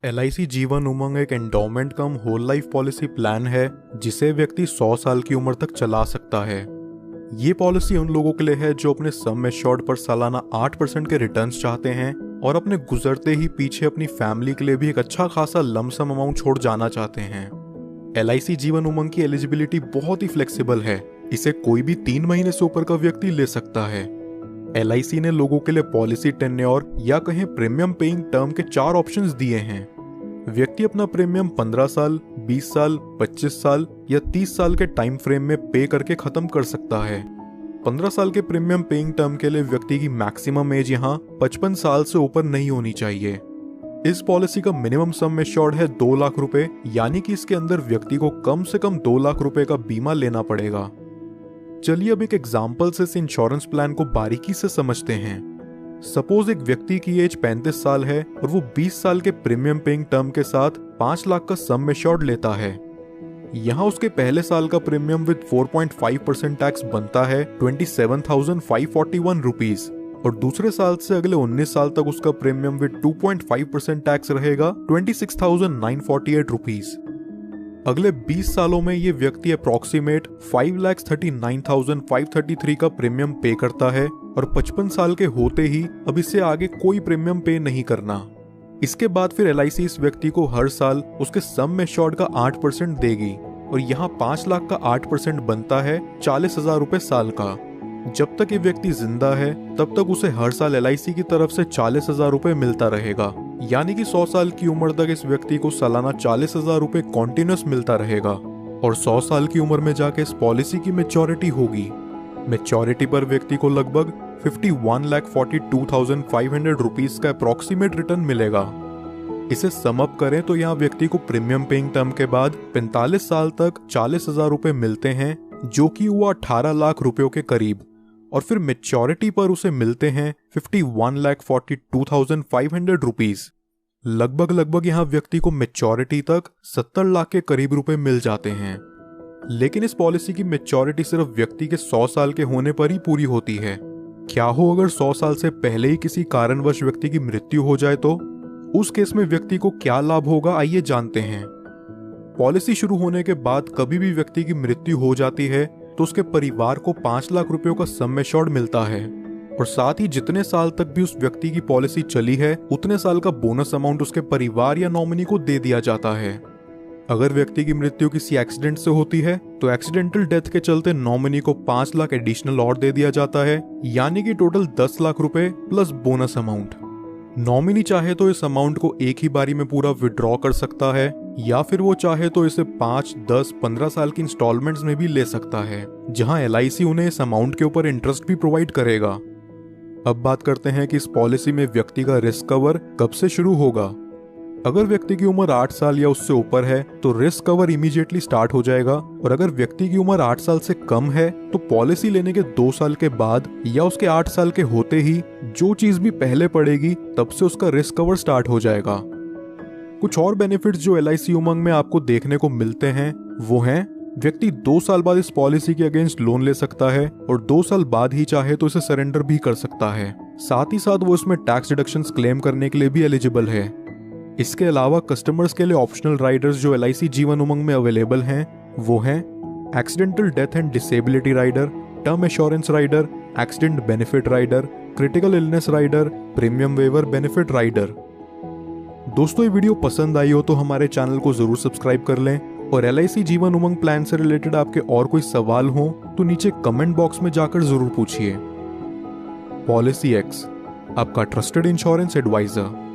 LIC Jeevan Umang एक endowment कम whole life policy plan है जिसे व्यक्ति 100 साल की उम्र तक चला सकता है। ये पॉलिसी उन लोगों के लिए है जो अपने सम एश्योर्ड पर सालाना 8% के रिटर्न्स चाहते हैं और अपने गुजरते ही पीछे अपनी फैमिली के लिए भी एक अच्छा खासा लमसम अमाउंट छोड़ जाना चाहते हैं। LIC जीवन उमंग की एलिजिबिलिटी बहुत ही फ्लेक्सिबल है। इसे कोई भी 3 महीने से ऊपर का व्यक्ति ले सकता है। LIC ने लोगों के लिए पॉलिसी टेन्योर या कहें प्रीमियम पेइंग टर्म के 4 ऑप्शंस दिए हैं। व्यक्ति अपना प्रीमियम 15 साल, 20 साल, 25 साल या 30 साल के टाइम फ्रेम में पे करके खत्म कर सकता है। 15 साल के प्रीमियम पेइंग टर्म के लिए व्यक्ति की मैक्सिमम एज यहाँ 55 साल से ऊपर नहीं होनी चाहिए। इस पॉलिसी का मिनिमम सम एश्योर्ड है 2 लाख रुपए, यानी कि इसके अंदर व्यक्ति को कम से कम 2 लाख रुपए का बीमा लेना पड़ेगा। चलिए अब एक एग्जाम्पल से इस इंश्योरेंस प्लान को बारीकी से समझते हैं। सपोज एक व्यक्ति की एज 35 साल है और वो 20 साल के प्रीमियम पेइंग टर्म के साथ 5 लाख का सम एश्योर्ड लेता है। यहाँ उसके पहले साल का प्रीमियम विद 4.5% टैक्स बनता है 27,541 रुपीज और दूसरे साल से अगले 19 साल तक उसका प्रीमियम विद 2.5% टैक्स रहेगा 26,948 रुपीज। अगले 20 सालों में ये व्यक्ति अप्रॉक्सीमेट 5,39,533 का प्रीमियम पे करता है और 55 साल के होते ही अब इससे आगे कोई प्रीमियम पे नहीं करना। इसके बाद फिर LIC इस व्यक्ति को हर साल उसके सम एश्योर्ड का 8% देगी और यहाँ 5 लाख का 8% बनता है 40,000 रुपए साल का। जब तक ये व्यक्ति जिंदा है तब तक उसे हर साल LIC की तरफ से 40,000 रुपए मिलता रहेगा, यानी कि 100 साल की उम्र तक इस व्यक्ति को सालाना 40,000 रुपए कॉन्टिन्यूस मिलता रहेगा और 100 साल की उम्र में जाके इस पॉलिसी की मैच्योरिटी होगी। मैच्योरिटी पर व्यक्ति को लगभग 51,42,500 रुपीज का अप्रॉक्सीमेट रिटर्न मिलेगा। इसे सम अप करें तो यहाँ व्यक्ति को प्रीमियम पेइंग टर्म के बाद 45 साल तक 40,000 रुपए मिलते हैं, जो कि हुआ 18 लाख रुपयों के करीब, और फिर मैच्योरिटी पर उसे मिलते हैं 51,42,500 रुपीज। लगभग यहाँ व्यक्ति को मैच्योरिटी तक 70 लाख के करीब रुपए मिल जाते हैं। लेकिन इस पॉलिसी की मैच्योरिटी सिर्फ व्यक्ति के 100 साल के होने पर ही पूरी होती है। क्या हो अगर 100 साल से पहले ही किसी कारणवश व्यक्ति की मृत्यु हो जाए तो उस केस में व्यक्ति को क्या लाभ होगा, आइए जानते हैं। पॉलिसी शुरू होने के बाद कभी भी व्यक्ति की मृत्यु हो जाती है तो उसके परिवार को 5 लाख रुपयों का सम एश्योर्ड मिलता है और साथ ही जितने साल तक भी उस व्यक्ति की पॉलिसी चली है उतने साल का बोनस अमाउंट उसके परिवार या नॉमिनी को दे दिया जाता है। अगर व्यक्ति की मृत्यु किसी एक्सीडेंट से होती है तो एक्सीडेंटल डेथ के चलते नॉमिनी को 5 लाख एडिशनल और दे दिया जाता है, यानी कि टोटल 10 लाख रुपए प्लस बोनस अमाउंट। नॉमिनी चाहे तो इस अमाउंट को एक ही बारी में पूरा विड्रॉ कर सकता है या फिर वो चाहे तो इसे 5, 10, 15 साल की इंस्टॉलमेंट्स में भी ले सकता है, जहां LIC उन्हें इस अमाउंट के ऊपर इंटरेस्ट भी प्रोवाइड करेगा। अब बात करते हैं कि इस पॉलिसी में व्यक्ति का रिस्क कवर कब से शुरू होगा। अगर व्यक्ति की उम्र 8 साल या उससे ऊपर है तो रिस्क कवर इमीडिएटली स्टार्ट हो जाएगा, और अगर व्यक्ति की उम्र 8 साल से कम है तो पॉलिसी लेने के 2 साल के बाद या उसके 8 साल के होते ही जो चीज भी पहले पड़ेगी तब से उसका रिस्क कवर स्टार्ट हो जाएगा। कुछ और बेनिफिट्स जो LIC उमंग में आपको देखने को मिलते हैं वो हैं, व्यक्ति 2 साल बाद इस पॉलिसी के अगेंस्ट लोन ले सकता है और 2 साल बाद ही चाहे तो इसे सरेंडर भी कर सकता है। साथ ही साथ वो इसमें टैक्स डिडक्शंस क्लेम करने के लिए भी एलिजिबल है। इसके अलावा कस्टमर्स के लिए ऑप्शनल राइडर्स जो LIC जीवन उमंग में अवेलेबल हैं वो हैं accidental death and disability rider, term assurance rider, accident benefit rider, critical illness rider, premium waiver benefit rider. दोस्तों ये वीडियो पसंद आई हो तो हमारे चैनल को जरूर सब्सक्राइब कर लें, और LIC जीवन उमंग प्लान से रिलेटेड आपके और कोई सवाल हो तो नीचे कमेंट बॉक्स में जाकर जरूर पूछिए। पॉलिसी एक्स, आपका ट्रस्टेड इंश्योरेंस एडवाइजर।